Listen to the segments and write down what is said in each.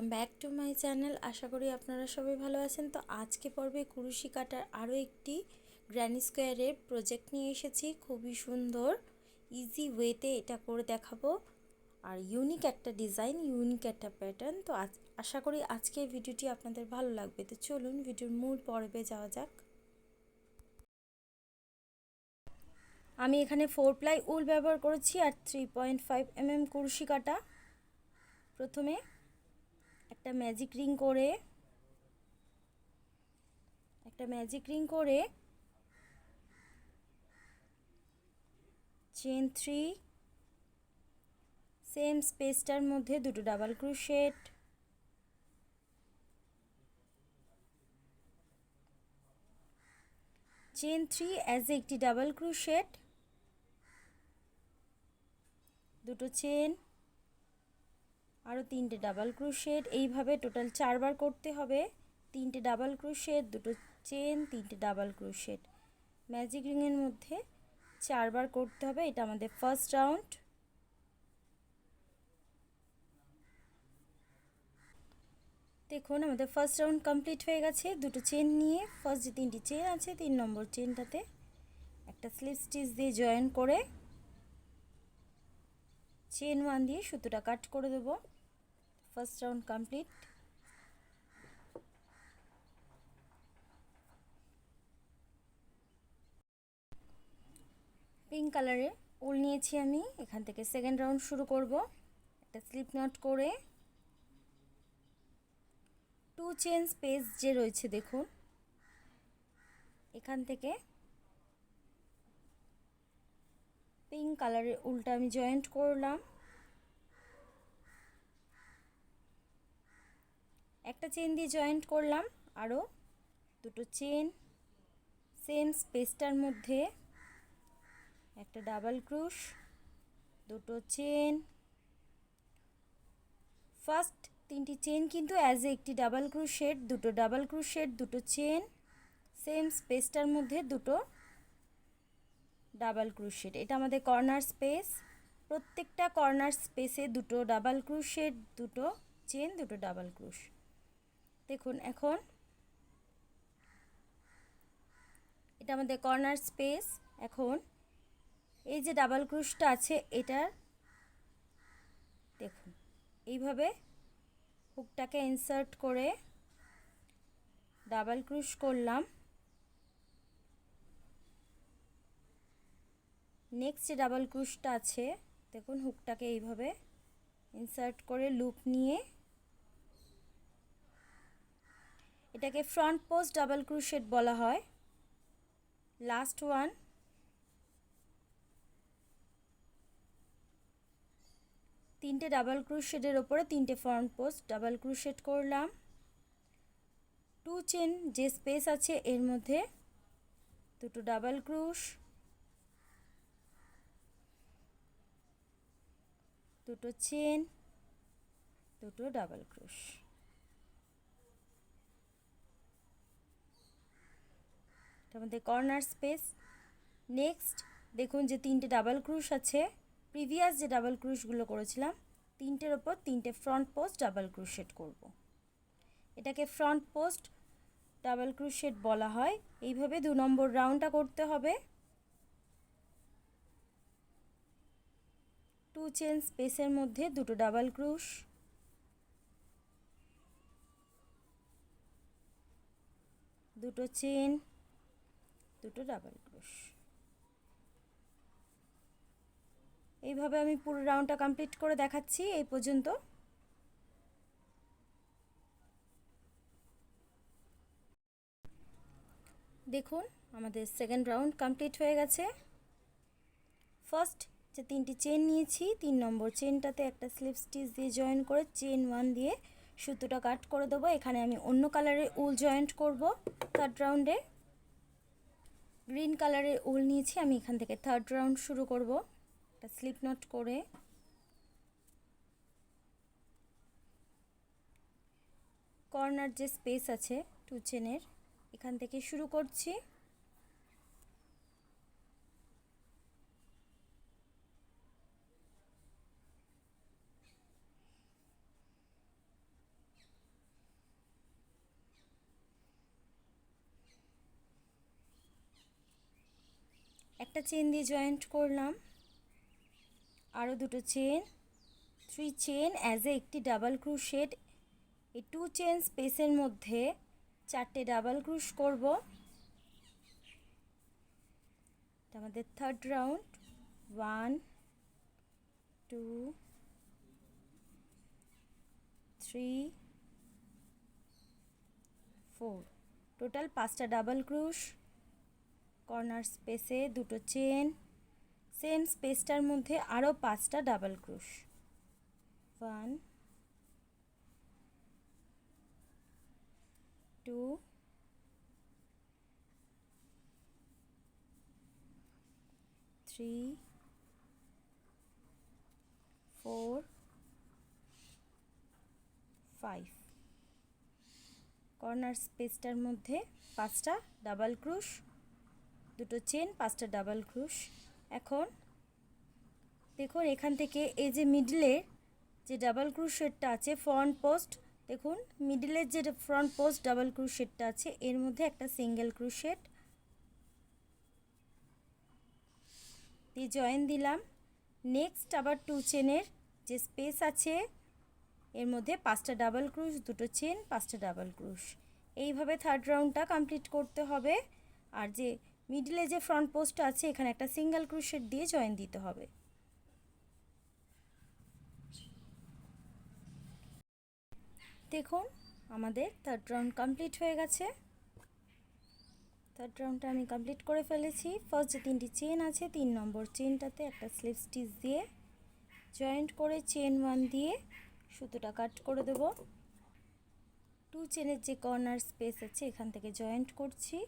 Welcome back to my channel. আশা করি আপনারা সবাই ভালো আছেন। তো আজকে পর্বে কুরুশি কাটার আরও একটি গ্র্যানি স্কোয়ারের প্রজেক্ট নিয়ে এসেছি। খুবই সুন্দর ইজি ওয়েতে এটা করে দেখাবো, আর ইউনিক একটা ডিজাইন, ইউনিক একটা প্যাটার্ন। তো আশা করি আজকের ভিডিওটি আপনাদের ভালো লাগবে। তো চলুন ভিডিওর মূল পর্বে যাওয়া যাক। আমি এখানে 4 প্লাই উল ব্যবহার করেছি আর 3.5 mm কুরুশি কাটা। প্রথমে একটা ম্যাজিক রিং করে চেন 3, সেম স্পেসটার মধ্যে দুটো ডাবল ক্রোশেট, চেন 3 অ্যাজ একটি ডাবল ক্রোশেট, দুটো চেন, আরও 3টে ডাবল ক্রোশেট। এইভাবে টোটাল 4 বার করতে হবে। 3টে ডাবল ক্রোশেট, দুটো চেন, 3টে ডাবল ক্রোশেট, ম্যাজিক রিংয়ের মধ্যে 4 বার করতে হবে। এটা আমাদের ফার্স্ট রাউন্ড। দেখুন আমাদের ফার্স্ট রাউন্ড কমপ্লিট হয়ে গেছে। দুটো চেন নিয়ে ফার্স্ট যে 3টি চেন আছে 3 নম্বর চেনটাতে একটা স্লিপ স্টিচ দিয়ে জয়েন করে চেন 1 দিয়ে সুতোটা কাট করে দেব। First round complete. পিঙ্ক কালারে উল নিয়েছি আমি। এখান থেকে সেকেন্ড রাউন্ড শুরু করব। একটা স্লিপ নট করে 2 চেন স্পেস যে রয়েছে দেখুন, এখান থেকে পিঙ্ক কালারের উলটা আমি জয়েন্ট করলাম। একটা চেন দিয়ে জয়েন্ট করলাম, আরও দুটো চেন, সেম স্পেসটার মধ্যে একটা ডাবল ক্রোশ, দুটো চেন। ফার্স্ট 3টি চেন কিন্তু অ্যাজ একটি ডাবল ক্রোশেট, দুটো ডাবল ক্রোশেট, দুটো চেন, সেম স্পেসটার মধ্যে দুটো ডাবল ক্রোশেট। এটা আমাদের কর্নার স্পেস। প্রত্যেকটা কর্নার স্পেসে দুটো ডাবল ক্রোশেট, দুটো চেন, দুটো ডাবল ক্রোশ। দেখুন এখন এটা আমাদের কর্নার স্পেস। এখন এই যে ডাবল ক্রোশটা আছে এটার দেখুন এইভাবে হুকটাকে ইনসার্ট করে ডাবল ক্রোশ করলাম। নেক্সট যে ডাবল ক্রোশটা আছে দেখুন হুকটাকে এইভাবে ইনসার্ট করে লুপ নিয়ে এটাকে ফ্রন্ট পোস্ট ডাবল ক্রোশেট বলা হয়। লাস্ট ওয়ান, তিনটে ডাবল ক্রোশেটের ওপরে 3টে ফ্রন্ট পোস্ট ডাবল ক্রোশেট করলাম। 2 চেন যে স্পেস আছে এর মধ্যে দুটো ডাবল ক্রোশ, দুটো চেন, দুটো ডাবল ক্রোশ। এটা আমাদের কর্নার স্পেস। নেক্সট দেখুন যে 3টে ডাবল ক্রোশ আছে, প্রিভিয়াস যে ডাবল ক্রোশগুলো করেছিলাম 3টের ওপর 3টে ফ্রন্ট পোস্ট ডাবল ক্রোশেট করব। এটাকে ফ্রন্ট পোস্ট ডাবল ক্রোশেট বলা হয়। এইভাবে 2 নম্বর রাউন্ডটা করতে হবে। 2 চেন স্পেসের মধ্যে দুটো ডাবল ক্রোশ, দুটো চেন, দুটো ডাবল ক্রোশ। এইভাবে আমি পুরো রাউন্ডটা কমপ্লিট করে দেখাচ্ছি এই পর্যন্ত। দেখুন আমাদের সেকেন্ড রাউন্ড কমপ্লিট হয়ে গেছে। ফার্স্ট যে 3টি চেন নিয়েছি 3 নম্বর চেনটাতে একটা স্লিপ স্টিচ দিয়ে জয়েন করে চেন 1 দিয়ে সুতোটা কাট করে দেবো। এখানে আমি অন্য কালারের উল জয়েন্ট করব। থার্ড রাউন্ডে গ্রিন কালারের উল নিয়েছি আমি। এখান থেকে থার্ড রাউন্ড শুরু করব। একটা স্লিপ নট করে কর্নার যে স্পেস আছে 2 চেনের এখান থেকে শুরু করছি। একটা চেন দিয়ে জয়েন্ট করলাম, আরও দুটো চেন, 3 চেন অ্যাজ এ একটি ডাবল ক্রোশেট। এই 2 চেন স্পেসের মধ্যে 4টে ডাবল ক্রোশ করব। এটা আমাদের থার্ড রাউন্ড। 1 2 3 4, টোটাল 5টা ডাবল ক্রোশ। কর্নার স্পেসে দুটো চেন, সেম স্পেসটার মধ্যে আরও 5টা ডাবল ক্রোশ। 1 2 3 4 5, কর্নার স্পেসটার মধ্যে 5টা ডাবল ক্রোশ, দুটো চেন, 5টা ডাবল ক্রোশ। এখন দেখুন এখান থেকে এই যে মিডলে যে ডাবল ক্রোশেটটা আছে ফ্রন্ট পোস্ট, দেখুন মিডলের যে ফ্রন্ট পোস্ট ডাবল ক্রোশেটটা আছে এর মধ্যে একটা সিঙ্গেল ক্রোশেট দিয়ে জয়েন দিলাম। নেক্সট আবার 2 চেনের যে স্পেস আছে এর মধ্যে 5টা ডাবল ক্রোশ, দুটো চেন, 5টা ডাবল ক্রোশ। এইভাবে থার্ড রাউন্ডটা কমপ্লিট করতে হবে। আর যে মিডলে যে ফ্রন্ট পোস্টটা আছে এখানে একটা সিঙ্গেল ক্রোশেট দিয়ে জয়েন দিতে হবে। দেখুন আমাদের থার্ড রাউন্ড কমপ্লিট হয়ে গেছে। থার্ড রাউন্ডটা আমি কমপ্লিট করে ফেলেছি। ফার্স্ট যে 3টি চেন আছে 3 নম্বর চেনটাতে একটা স্লিপ স্টিচ দিয়ে জয়েন্ট করে চেন 1 দিয়ে সুতোটা কাট করে দেব। 2 চেনের যে কর্নার স্পেস আছে এখান থেকে জয়েন্ট করছি।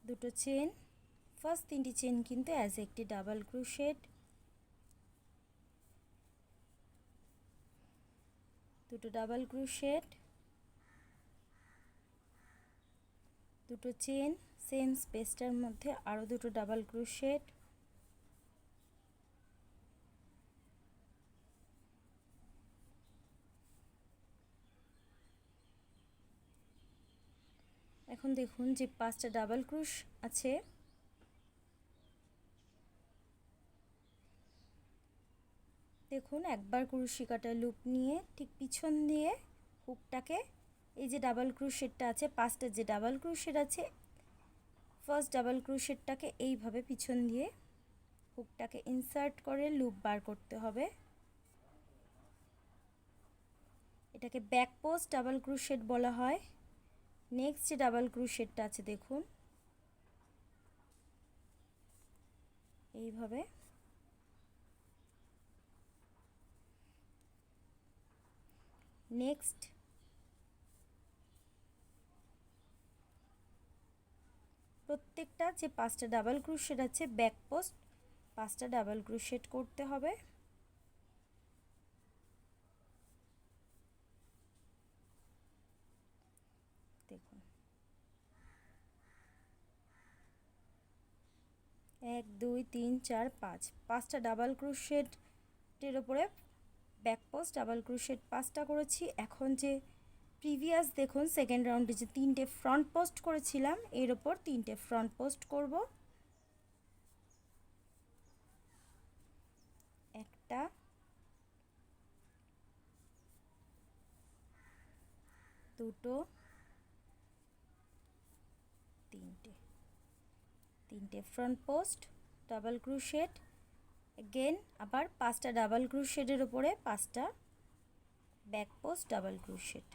দুটো চেন, ফার্স্ট 3টি চেন কিন্তু অ্যাজ একটি ডাবল ক্রোশেট, দুটো ডাবল ক্রোশেট, দুটো চেন, সেম স্পেসটার মধ্যে আরও দুটো ডাবল ক্রোশেট, এখন দেখুন যে 5টা ডাবল ক্রোশ আছে দেখুন একবার কুরুশি কাটা লুপ নিয়ে ঠিক পিছন দিয়ে হুকটাকে এই যে ডাবল ক্রোশেটটা আছে 5টা যে ডাবল ক্রোশেট আছে ফার্স্ট ডাবল ক্রোশেটটাকে এইভাবে পিছন দিয়ে হুকটাকে ইনসার্ট করে লুপ বার করতে হবে। এটাকে ব্যাক পোস্ট ডাবল ক্রোশেট বলা হয়। নেক্সট যে ডাবল ক্রোশেটটা আছে দেখুন এইভাবে নেক্সট প্রত্যেকটা যে 5টা ডাবল ক্রোশেট আছে ব্যাক পোস্ট 5টা ডাবল ক্রোশেট করতে হবে। দেখুন 1 2 3 4 5, 5টা ডাবল ক্রোশেটের উপরে ব্যাক পোস্ট ডাবল ক্রোশেট 5টা করেছি। এখন যে প্রিভিয়াস দেখুন সেকেন্ড রাউন্ডে যে 3টে ফ্রন্ট পোস্ট করেছিলাম এর উপর 3টে ফ্রন্ট পোস্ট করব। একটা, দুটো, তিনটে front post double crochet, again আবার 5টা ডাবল ক্রোশেটের উপরে 5টা ব্যাক পোস্ট ডাবল ক্রোশেট।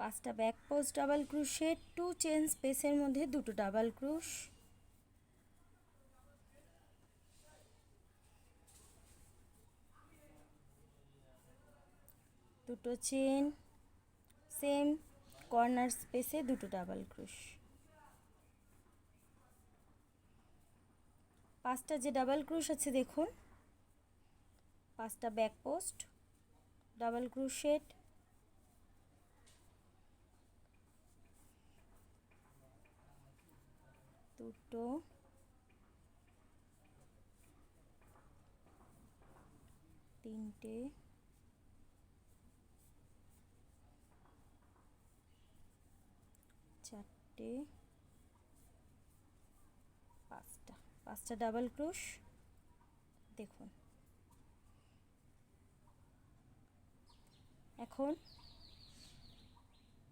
5টা back post double crochet, 2 chain স্পেসের মধ্যে 2টো ডাবল ক্রোশ, দুটো চেন, সেম কর্নার স্পেসে 2টো ডাবল ক্রোশ, 5টা যে ডাবল ক্রোশ আছে দেখুন, 5টা ব্যাক পোস্ট ডাবল ক্রোশেট, দুটো, তিনটে, চারটে, 5টা ডাবল ক্রোশ। দেখুন এখন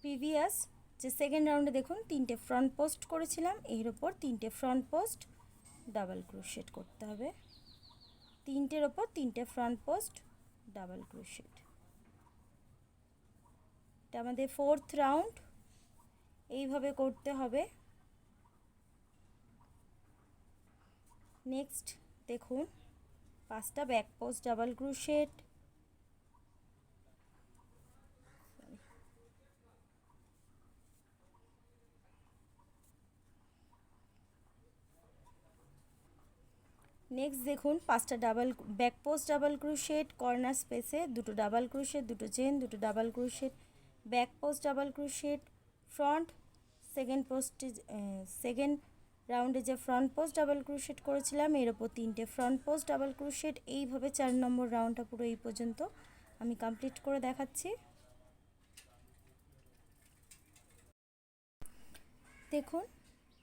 প্রিভিয়াস যে সেকেন্ড রাউন্ডে দেখুন 3টে ফ্রন্ট পোস্ট করেছিলাম, এর ওপর 3টে ফ্রন্ট পোস্ট ডাবল ক্রোশেট করতে হবে, 3টের ওপর 3টে ফ্রন্ট পোস্ট ডাবল ক্রোশেট। এটা আমাদের 4th রাউন্ড, এইভাবে করতে হবে। নেক্সট দেখুন 5টা back post double crochet, next দেখুন 5টা double back post double crochet, corner স্পেসে 2টো ডাবল ক্রোশেট, 2টো চেন, 2টো double crochet, back post double crochet, front second রাউন্ডে যে ফ্রন্ট পোস্ট ডাবল ক্রোশেট করেছিলাম এর ওপর 3টে ফ্রন্ট পোস্ট ডাবল ক্রোশেট। এইভাবে 4 নম্বর রাউন্ডটা পুরো এই পর্যন্ত আমি কমপ্লিট করে দেখাচ্ছি। দেখুন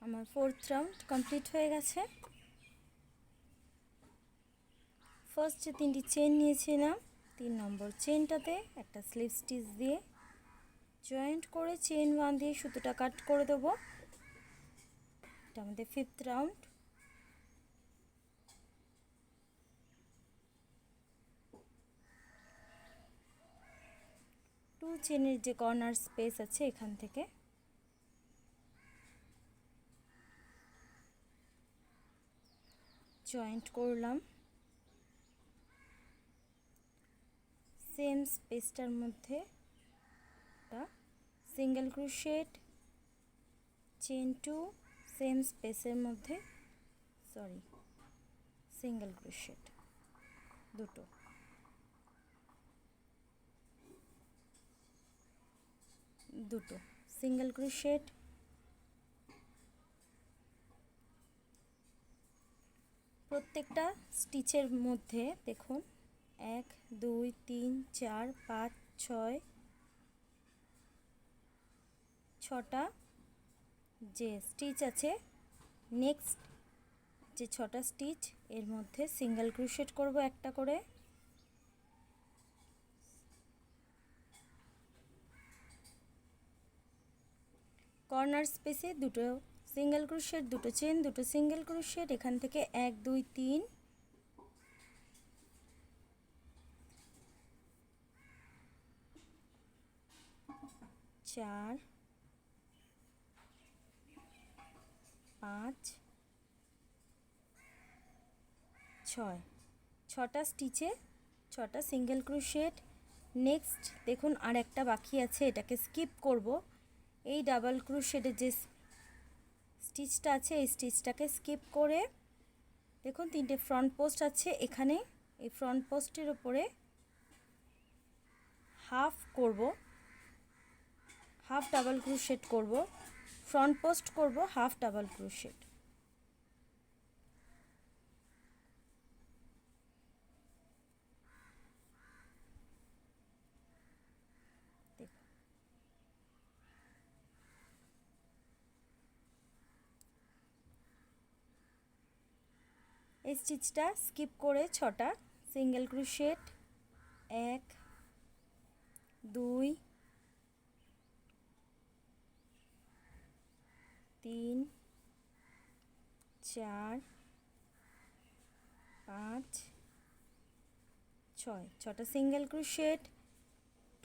আমার 4th রাউন্ড কমপ্লিট হয়ে গেছে। ফার্স্ট যে 3টি চেন নিয়েছিলাম, 3 নম্বর চেনটাতে একটা স্লিপ স্টিচ দিয়ে জয়েন্ট করে চেন 1 দিয়ে সুতোটা কাট করে দেবো। এটা আমাদের 5th রাউন্ড। টু চেনের যে কর্নার স্পেস আছে এখান থেকে জয়েন্ট করলাম, সেম স্পেসটার মধ্যে একটা সিঙ্গেল ক্রোশেট, চেন 2, সেম স্পেসের মধ্যে সিঙ্গেল ক্রোশেট, দুটো, সিঙ্গেল ক্রোশেট, প্রত্যেকটা স্টিচের মধ্যে দেখুন 1 2 3 4 5 6 6টা যে স্টিচ আছে, নেক্সট যে 6টা স্টিচ এর মধ্যে সিঙ্গেল ক্রোশেট করব একটা করে, কর্নার স্পেসে 2টো সিঙ্গেল ক্রোশেট, 2টো চেন, 2টো সিঙ্গেল ক্রোশেট, এখান থেকে 1 2 3 4 5 6, 6টা স্টিচে 6টা সিঙ্গেল ক্রোশেট। নেক্সট দেখুন আর একটা বাকি আছে, এটাকে স্কিপ করব। এই ডাবল ক্রোশেটের যে স্টিচটা আছে এই স্টিচটাকে স্কিপ করে দেখুন 3টে ফ্রন্ট পোস্ট আছে এখানে, এই ফ্রন্ট পোস্টের উপরে হাফ ডাবল ক্রোশেট করব, ফ্রন্ট পোস্ট করব হাফ ডাবল ক্রোশেট। এই স্টিচটা স্কিপ করে 6টা সিঙ্গেল ক্রোশেট, 1 2 3 4 5 6, 6টা সিঙ্গেল ক্রোশেট,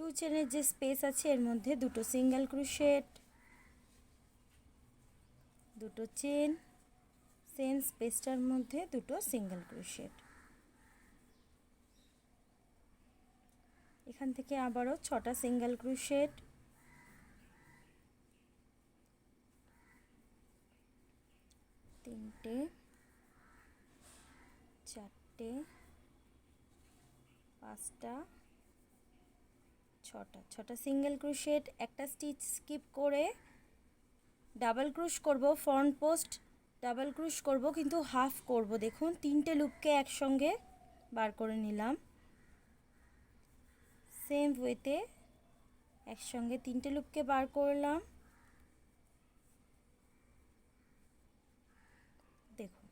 2 চেনের যে স্পেস আছে এর মধ্যে দুটো সিঙ্গেল ক্রোশেট, দুটো চেন, সেম স্পেসটার মধ্যে দুটো সিঙ্গেল ক্রোশেট। এখান থেকে আবারও 6টা সিঙ্গেল ক্রোশেট, তিনটে, চারটে, 5টা, 6টা সিঙ্গেল ক্রোশেট, একটা স্টিচ স্কিপ করে ডাবল ক্রোশ করব, ফ্রন্ট পোস্ট ডাবল ক্রোশ করব কিন্তু হাফ করব। দেখুন 3টে লুপকে একসঙ্গে বার করে নিলাম, সেম ওয়েতে একসঙ্গে 3টে লুপকে বার করলাম। দেখুন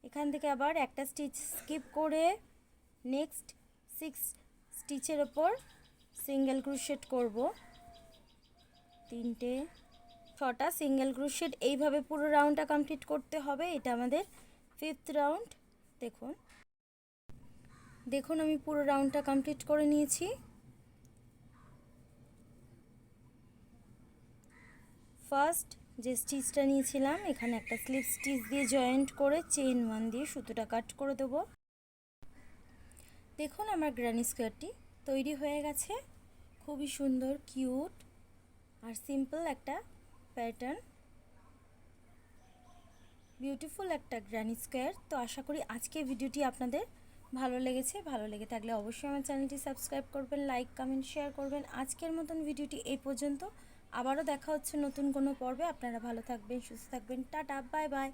এখান থেকে আবার একটা স্টিচ স্কিপ করে নেক্সট 6 স্টিচের ওপর সিঙ্গেল ক্রোশেট করব, 3টে, 6টা সিঙ্গেল ক্রোশেট। এইভাবে পুরো রাউন্ডটা কমপ্লিট করতে হবে। এটা আমাদের 5th রাউন্ড। দেখুন আমি পুরো রাউন্ডটা কমপ্লিট করে নিয়েছি। ফার্স্ট যে স্টিচটা নিয়েছিলাম এখানে একটা স্লিপ স্টিচ দিয়ে জয়েন্ট করে চেন 1 দিয়ে সুতোটা কাট করে দেব। দেখুন আমার গ্র্যানি স্কোয়ারটি তৈরি হয়ে গেছে। খুবই সুন্দর, কিউট আর সিম্পল একটা প্যাটার্ন, বিউটিফুল একটা গ্র্যানি স্কোয়ার। তো আশা করি আজকের ভিডিওটি আপনাদের ভালো লেগেছে। ভালো লেগে থাকলে অবশ্যই আমার চ্যানেলটি সাবস্ক্রাইব করবেন, লাইক কমেন্ট শেয়ার করবেন। আজকের মতন ভিডিওটি এই পর্যন্ত, আবারও দেখা হচ্ছে নতুন কোনো পর্বে। আপনারা ভালো থাকবেন, সুস্থ থাকবেন, টাটা, বাই বাই।